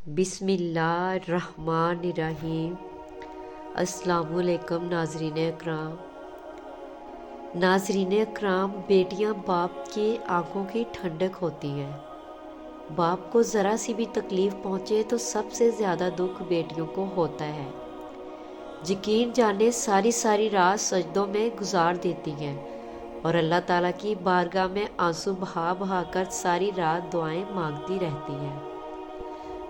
بسم اللہ الرحمن الرحیم۔ السلام علیکم ناظرین اکرام۔ ناظرین اکرام، بیٹیاں باپ کی آنکھوں کی ٹھنڈک ہوتی ہیں۔ باپ کو ذرا سی بھی تکلیف پہنچے تو سب سے زیادہ دکھ بیٹیوں کو ہوتا ہے۔ یقین جانے ساری رات سجدوں میں گزار دیتی ہیں اور اللہ تعالیٰ کی بارگاہ میں آنسو بہا کر ساری رات دعائیں مانگتی رہتی ہیں۔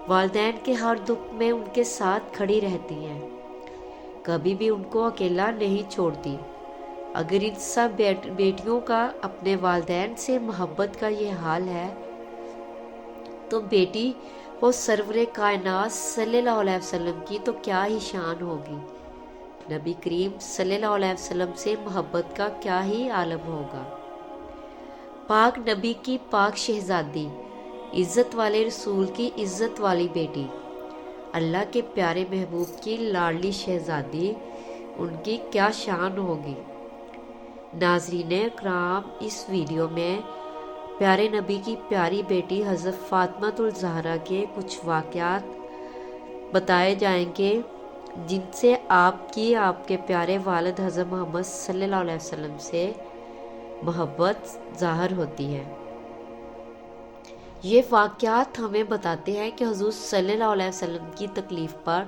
والدین کے ہر دکھ میں ان کے ساتھ کھڑی رہتی ہیں، کبھی بھی ان کو اکیلا نہیں چھوڑتی۔ اگر ان سب بیٹیوں کا اپنے والدین سے محبت کا یہ حال ہے تو بیٹی ہو سرور کائنات صلی اللہ علیہ وسلم کی تو کیا ہی شان ہوگی۔ نبی کریم صلی اللہ علیہ وسلم سے محبت کا کیا ہی عالم ہوگا۔ پاک نبی کی پاک شہزادی، عزت والے رسول کی عزت والی بیٹی، اللہ کے پیارے محبوب کی لاڈلی شہزادی، ان کی کیا شان ہوگی۔ ناظرین اکرام، اس ویڈیو میں پیارے نبی کی پیاری بیٹی حضرت فاطمہ الزہرا کے کچھ واقعات بتائے جائیں گے جن سے آپ کے پیارے والد حضرت محمد صلی اللہ علیہ وسلم سے محبت ظاہر ہوتی ہے۔ یہ واقعات ہمیں بتاتے ہیں کہ حضور صلی اللہ علیہ وسلم کی تکلیف پر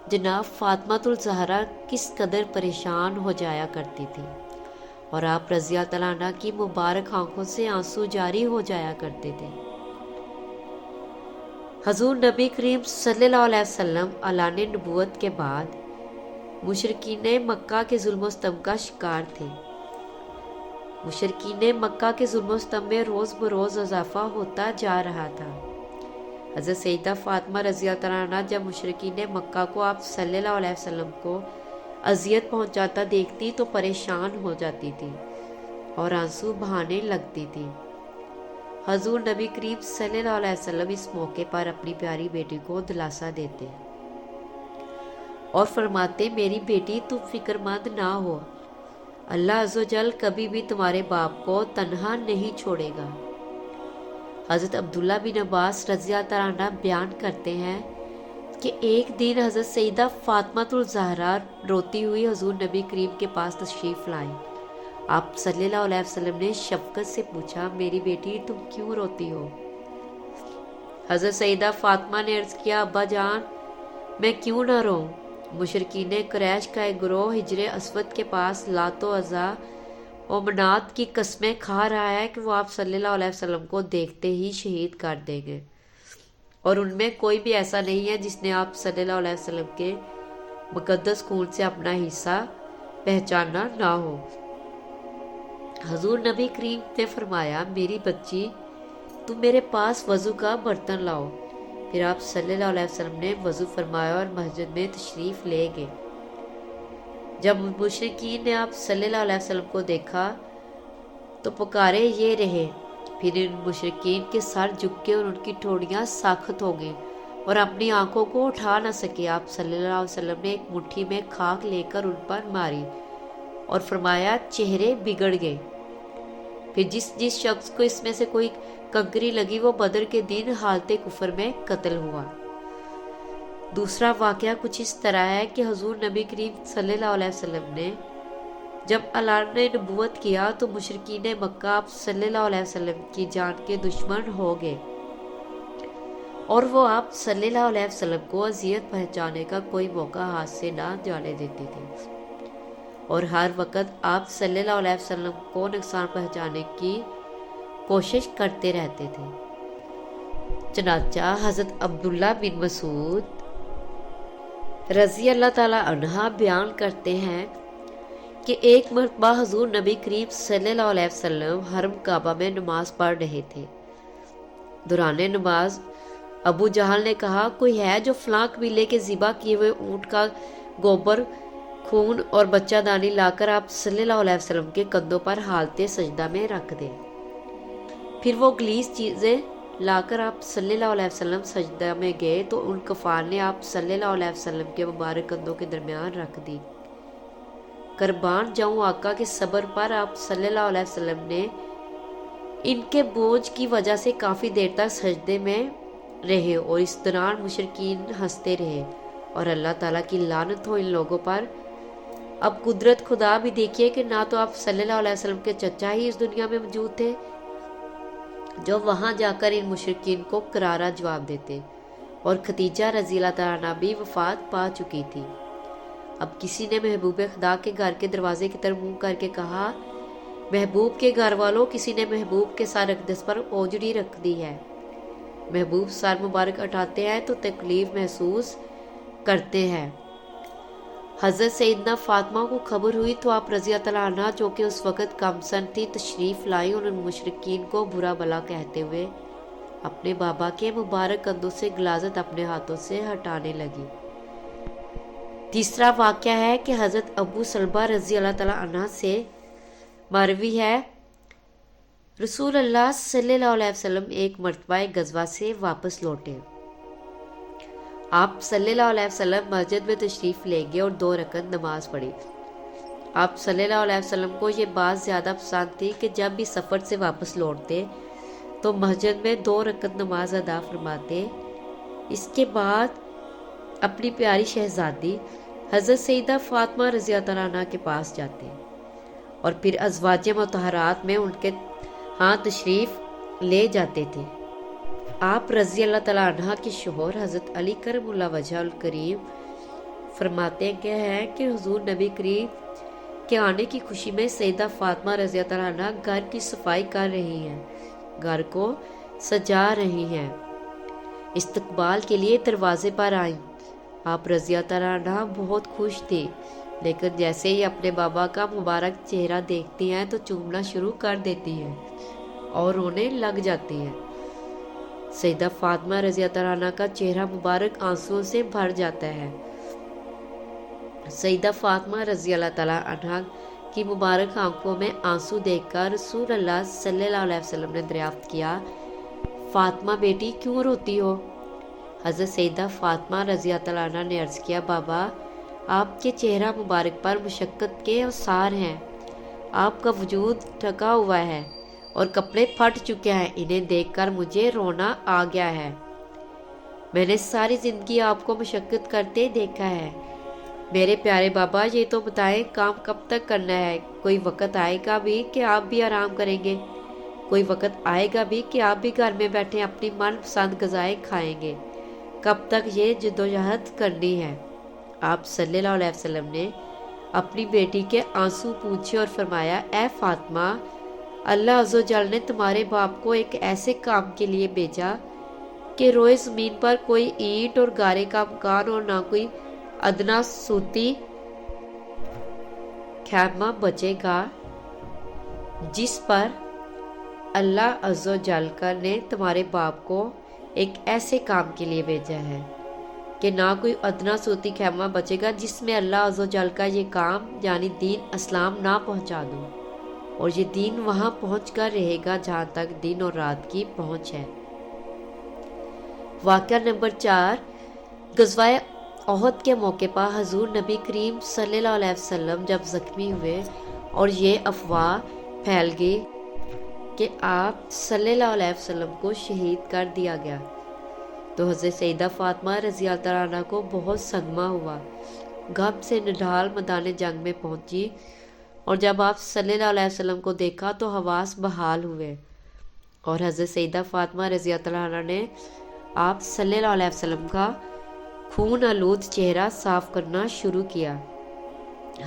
جناب فاطمہ الزہرا کس قدر پریشان ہو جایا کرتی تھی اور آپ رضی اللہ تعالیٰ عنہ کی مبارک آنکھوں سے آنسو جاری ہو جایا کرتے تھے۔ حضور نبی کریم صلی اللہ علیہ وسلم اعلان نبوت کے بعد مشرکین مکہ کے ظلم و ستم کا شکار تھے۔ مشرکین مکہ کے ظلم و ستم میں روز بروز اضافہ ہوتا جا رہا تھا۔ حضرت سیدہ فاطمہ رضی اللہ تعالیٰ عنہ جب مشرکین مکہ کو آپ صلی اللہ علیہ وسلم کو اذیت پہنچاتا دیکھتی تو پریشان ہو جاتی تھی اور آنسو بہانے لگتی تھی۔ حضور نبی کریم صلی اللہ علیہ وسلم اس موقع پر اپنی پیاری بیٹی کو دلاسا دیتے اور فرماتے، میری بیٹی تم فکر مند نہ ہو، اللہ عز و جل کبھی بھی تمہارے باپ کو تنہا نہیں چھوڑے گا۔ حضرت عبداللہ بن عباس رضی اللہ تعالیٰ عنہ بیان کرتے ہیں کہ ایک دن حضرت سیدہ فاطمہ الزہرا روتی ہوئی حضور نبی کریم کے پاس تشریف لائیں۔ آپ صلی اللہ علیہ وسلم نے شفقت سے پوچھا، میری بیٹی تم کیوں روتی ہو؟ حضرت سیدہ فاطمہ نے عرض کیا، ابا جان میں کیوں نہ روؤں؟ مشرکین قریش کا ایک گروہ حجر اسود کے پاس لات و عزا و منات کی قسمیں کھا رہا ہے کہ وہ آپ صلی اللہ علیہ وسلم کو دیکھتے ہی شہید کر دیں گے، اور ان میں کوئی بھی ایسا نہیں ہے جس نے آپ صلی اللہ علیہ وسلم کے مقدس خون سے اپنا حصہ پہچانا نہ ہو۔ حضور نبی کریم نے فرمایا، میری بچی تم میرے پاس وضو کا برتن لاؤ۔ پھر آپ صلی اللہ علیہ وسلم نے وضو فرمایا اور مسجد میں تشریف لے گئے۔ جب مشرکین نے آپ صلی اللہ علیہ وسلم کو دیکھا تو پکارے یہ رہے۔ پھر ان مشرکین کے سر جھک کے اور ان کی ٹھوڑیاں ساخت ہو گئیں اور اپنی آنکھوں کو اٹھا نہ سکے۔ آپ صلی اللہ علیہ وسلم نے ایک مٹھی میں خاک لے کر ان پر ماری اور فرمایا، چہرے بگڑ گئے۔ پھر جس شخص کو اس میں سے کوئی کنکری لگی وہ بدر کے دن حالت کفر میں قتل ہوا۔ دوسرا واقعہ کچھ اس طرح ہے کہ حضور نبی کریم صلی اللہ علیہ وسلم نے جب اعلان نبوت کیا تو مشرکین مکہ آپ صلی اللہ علیہ وسلم کی جان کے دشمن ہو گئے اور وہ آپ صلی اللہ علیہ وسلم کو اذیت پہنچانے کا کوئی موقع ہاتھ سے نہ جانے دیتے تھے اور ہر وقت آپ صلی اللہ علیہ وسلم کو نقصان پہنچانے کی کوشش کرتے رہتے تھے۔ چنانچہ حضرت عبداللہ بن مسعود رضی اللہ تعالیٰ عنہ بیان کرتے ہیں کہ ایک مرتبہ حضور نبی کریم صلی اللہ علیہ وسلم حرم کعبہ میں نماز پڑھ رہے تھے۔ دوران نماز ابو جہل نے کہا، کوئی ہے جو فلاں قبیلے کے ذبح کیے ہوئے اونٹ کا گوبر، خون اور بچہ دانی لا کر آپ صلی اللہ علیہ وسلم کے کندھوں پر حالت سجدہ میں رکھ دے۔ پھر وہ گلیس چیزیں لا کر آپ صلی اللہ علیہ وسلم سجدہ میں گئے تو ان کفار نے آپ صلی اللہ علیہ وسلم کے مبارک کندھوں کے درمیان رکھ دی۔ قربان جاؤں آقا کے صبر پر آپ صلی اللہ علیہ وسلم نے ان کے بوجھ کی وجہ سے کافی دیر تک سجدے میں رہے اور اس دوران مشرکین ہنستے رہے اور اللہ تعالیٰ کی لعنت ہو ان لوگوں پر۔ اب قدرت خدا بھی دیکھیے کہ نہ تو آپ صلی اللہ علیہ وسلم کے چچا ہی اس دنیا میں موجود تھے جو وہاں جا کر ان مشرکین کو کرارا جواب دیتے، اور خدیجہ رضی اللہ تعالیٰ عنہا بھی وفات پا چکی تھی۔ اب کسی نے محبوب خدا کے گھر کے دروازے کی طرف منہ کر کے کہا، محبوب کے گھر والوں، کسی نے محبوب کے سر اقدس پر اوجڑی رکھ دی ہے۔ محبوب سر مبارک اٹھاتے ہیں تو تکلیف محسوس کرتے ہیں۔ حضرت سیدنا فاطمہ کو خبر ہوئی تو آپ رضی اللہ تعالیٰ عنہ جو کہ اس وقت کم سن تھی تشریف لائیں اور ان مشرکین کو برا بلا کہتے ہوئے اپنے بابا کے مبارک کندھوں سے غلاظت اپنے ہاتھوں سے ہٹانے لگی۔ تیسرا واقعہ ہے کہ حضرت ابو سلمہ رضی اللہ تعالیٰ عنہ سے مروی ہے، رسول اللہ صلی اللہ علیہ وسلم ایک مرتبہ غزوہ سے واپس لوٹے۔ آپ صلی اللہ علیہ وسلم مسجد میں تشریف لے گئے اور 2 رکعت نماز پڑھی۔ آپ صلی اللہ علیہ وسلم کو یہ بات زیادہ پسند تھی کہ جب بھی سفر سے واپس لوٹتے تو مسجد میں 2 رکعت نماز ادا فرماتے۔ اس کے بعد اپنی پیاری شہزادی حضرت سیدہ فاطمہ رضی اللہ عنہا کے پاس جاتے اور پھر ازواج مطہرات میں ان کے ہاں تشریف لے جاتے تھے۔ آپ رضی اللہ تعالیٰ عنہ کے شوہر حضرت علی کرم اللہ وجہ الکریم فرماتے ہیں کہ حضور نبی کریم کے آنے کی خوشی میں سیدہ فاطمہ رضی اللہ تعالیٰ عنہ گھر کی صفائی کر رہی ہیں، گھر کو سجا رہی ہیں۔ استقبال کے لیے دروازے پر آئیں۔ آپ رضی اللہ تعالیٰ عنہ بہت خوش تھی، لیکن جیسے ہی اپنے بابا کا مبارک چہرہ دیکھتی ہیں تو چومنا شروع کر دیتی ہیں اور رونے لگ جاتی ہیں۔ سیدہ فاطمہ رضی اللہ تعالیٰ عنہ کا چہرہ مبارک آنسوؤں سے بھر جاتا ہے۔ سیدہ فاطمہ رضی اللہ تعالیٰ عنہ کی مبارک آنکھوں میں آنسو دیکھ کر رسول اللہ صلی اللہ علیہ وسلم نے دریافت کیا، فاطمہ بیٹی کیوں روتی ہو؟ حضرت سیدہ فاطمہ رضی اللہ تعالیٰ عنہ نے عرض کیا، بابا آپ کے چہرہ مبارک پر مشقت کے آثار ہیں، آپ کا وجود ڈھکا ہوا ہے اور کپڑے پھٹ چکے ہیں، انہیں دیکھ کر مجھے رونا آ گیا ہے۔ میں نے ساری زندگی آپ کو مشقت کرتے دیکھا ہے۔ میرے پیارے بابا یہ تو بتائیں کام کب تک کرنا ہے؟ کوئی وقت آئے گا بھی کہ آپ بھی آرام کریں گے، کوئی وقت آئے گا بھی کہ آپ بھی گھر میں بیٹھے اپنی من پسند غذائیں کھائیں گے، کب تک یہ جدوجہد کرنی ہے؟ آپ صلی اللہ علیہ وسلم نے اپنی بیٹی کے آنسو پوچھے اور فرمایا، اے فاطمہ، اللہ عز و جل نے تمہارے باپ کو ایک ایسے کام کے لیے بھیجا کہ روئے زمین پر کوئی اینٹ اور گارے کا مکان اور نہ کوئی ادنا صوتی خیمہ بچے گا، جس پر اللہ عز و جل نے تمہارے باپ کو ایک ایسے کام کے لیے بھیجا ہے کہ نہ کوئی ادنا صوتی خیمہ بچے گا جس میں اللہ عز و جل کا یہ کام یعنی دین اسلام نہ پہنچا دوں، اور یہ دین وہاں پہنچ کر رہے گا جہاں تک دن اور رات کی پہنچ ہے۔ واقعہ نمبر 4، غزوہ احد کے موقع پر حضور نبی کریم صلی اللہ علیہ وسلم جب زخمی ہوئے اور یہ افواہ پھیل گئی کہ آپ صلی اللہ علیہ وسلم کو شہید کر دیا گیا تو حضرت سیدہ فاطمہ رضی اللہ تعالیٰ عنہ کو بہت صدمہ ہوا، غم سے نڈھال میدان جنگ میں پہنچی، اور جب آپ صلی اللہ علیہ وسلم کو دیکھا تو حواس بحال ہوئے، اور حضرت سیدہ فاطمہ رضی اللہ تعالیٰ عنہ نے آپ صلی اللہ علیہ وسلم کا خون آلود چہرہ صاف کرنا شروع کیا۔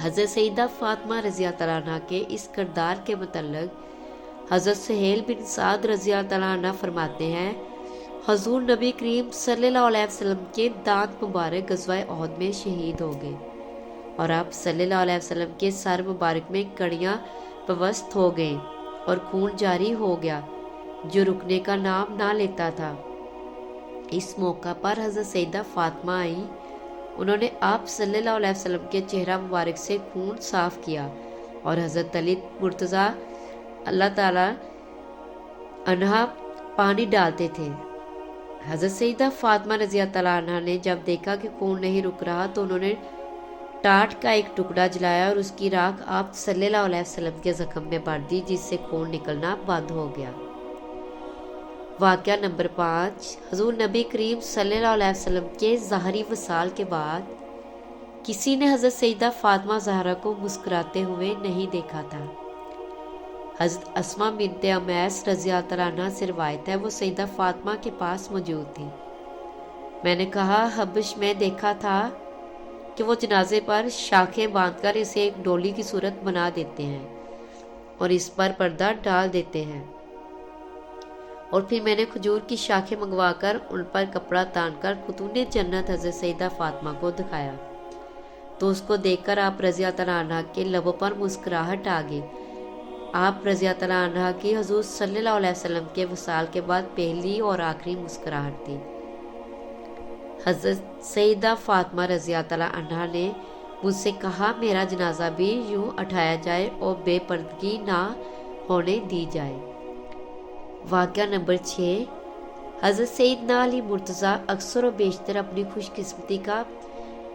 حضرت سیدہ فاطمہ رضی اللہ تعالیٰ عنہ کے اس کردار کے متعلق حضرت سہیل بن سعد رضی اللہ تعالیٰ عنہ فرماتے ہیں، حضور نبی کریم صلی اللہ علیہ وسلم کے دانت مبارک غزوہ احد میں شہید ہو گئے، اور آپ صلی اللہ علیہ وسلم کے سر مبارک میں کڑیاں پیوست ہو گئیں اور خون جاری ہو گیا جو رکنے کا نام نہ لیتا تھا۔ اس موقع پر حضرت سیدہ فاطمہ آئیں، انہوں نے آپ صلی اللہ علیہ وسلم کے چہرہ مبارک سے خون صاف کیا، اور حضرت علی مرتضیٰ اللہ تعالیٰ عنہ پانی ڈالتے تھے۔ حضرت سیدہ فاطمہ رضی اللہ تعالیٰ عنہ نے جب دیکھا کہ خون نہیں رک رہا تو انہوں نے ٹاٹ کا ایک ٹکڑا جلایا اور اس کی راکھ آپ صلی اللہ علیہ وسلم کے زخم میں بھر دی، جس سے خون نکلنا بند ہو گیا۔ واقعہ نمبر 5، حضور نبی کریم صلی اللہ علیہ وسلم کے ظاہری وصال کے بعد کسی نے حضرت سیدہ فاطمہ زہرا کو مسکراتے ہوئے نہیں دیکھا تھا۔ حضرت اسماء بنت امیس رضی اللہ تعالیٰ عنہ سے روایت ہے، وہ سیدہ فاطمہ کے پاس موجود تھی۔ میں نے کہا، حبش میں دیکھا تھا کہ وہ جنازے پر شاخیں باندھ کر اسے ایک ڈولی کی صورت بنا دیتے ہیں اور اس پر پردہ ڈال دیتے ہیں، اور پھر میں نے کھجور کی شاخیں منگوا کر ان پر کپڑا تان کر خاتون جنت حضرت سیدہ فاطمہ کو دکھایا تو اس کو دیکھ کر آپ رضی اللہ تعالیٰ عنہ کے لبوں پر مسکراہٹ آ گئی۔ آپ رضی اللہ تعالیٰ عنہ کی حضور صلی اللہ علیہ وسلم کے وصال کے بعد پہلی اور آخری مسکراہٹ تھی۔ حضرت سیدہ فاطمہ رضی اللہ تعالیٰ عنہ نے مجھ سے کہا، میرا جنازہ بھی یوں اٹھایا جائے اور بے پردگی نہ ہونے دی جائے۔ واقعہ نمبر 6، حضرت سیدنا علی مرتضیٰ اکثر و بیشتر اپنی خوش قسمتی کا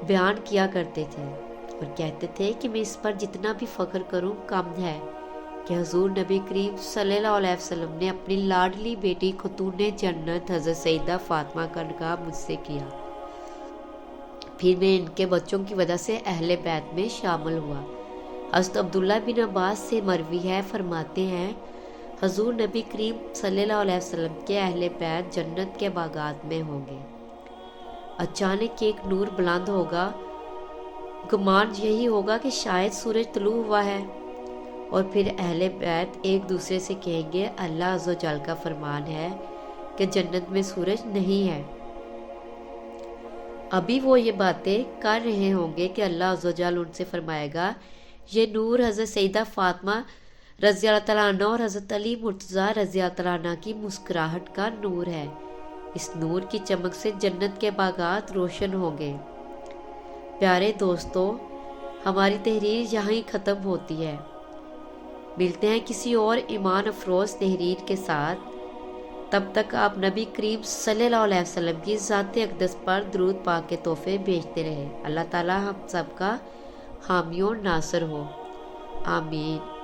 بیان کیا کرتے تھے اور کہتے تھے کہ میں اس پر جتنا بھی فخر کروں کم ہے کہ حضور نبی کریم صلی اللہ علیہ وسلم نے اپنی لاڈلی بیٹی خاتون جنت حضرت سیدہ فاطمہ کا نکاح مجھ سے کیا، پھر میں ان کے بچوں کی وجہ سے اہل بیت میں شامل ہوا۔ حضرت عبداللہ بن عباس سے مروی ہے، فرماتے ہیں حضور نبی کریم صلی اللہ علیہ وسلم کے اہل بیت جنت کے باغات میں ہوں گے، اچانک ایک نور بلند ہوگا، گمان یہی ہوگا کہ شاید سورج طلوع ہوا ہے، اور پھر اہل بیت ایک دوسرے سے کہیں گے، اللہ عز و جل کا فرمان ہے کہ جنت میں سورج نہیں ہے۔ ابھی وہ یہ باتیں کر رہے ہوں گے کہ اللہ عز و جل ان سے فرمائے گا، یہ نور حضرت سیدہ فاطمہ رضی اللہ تعالیٰ عنہ اور حضرت علی مرتضیٰ رضی اللہ تعالیٰ عنہ کی مسکراہٹ کا نور ہے، اس نور کی چمک سے جنت کے باغات روشن ہوں گے۔ پیارے دوستو، ہماری تحریر یہاں ہی ختم ہوتی ہے، ملتے ہیں کسی اور ایمان افروز تحریر کے ساتھ۔ تب تک آپ نبی کریم صلی اللہ علیہ وسلم کی ذات اقدس پر درود پاک کے تحفے بھیجتے رہے۔ اللہ تعالی ہم سب کا حامی و ناصر ہو، آمین۔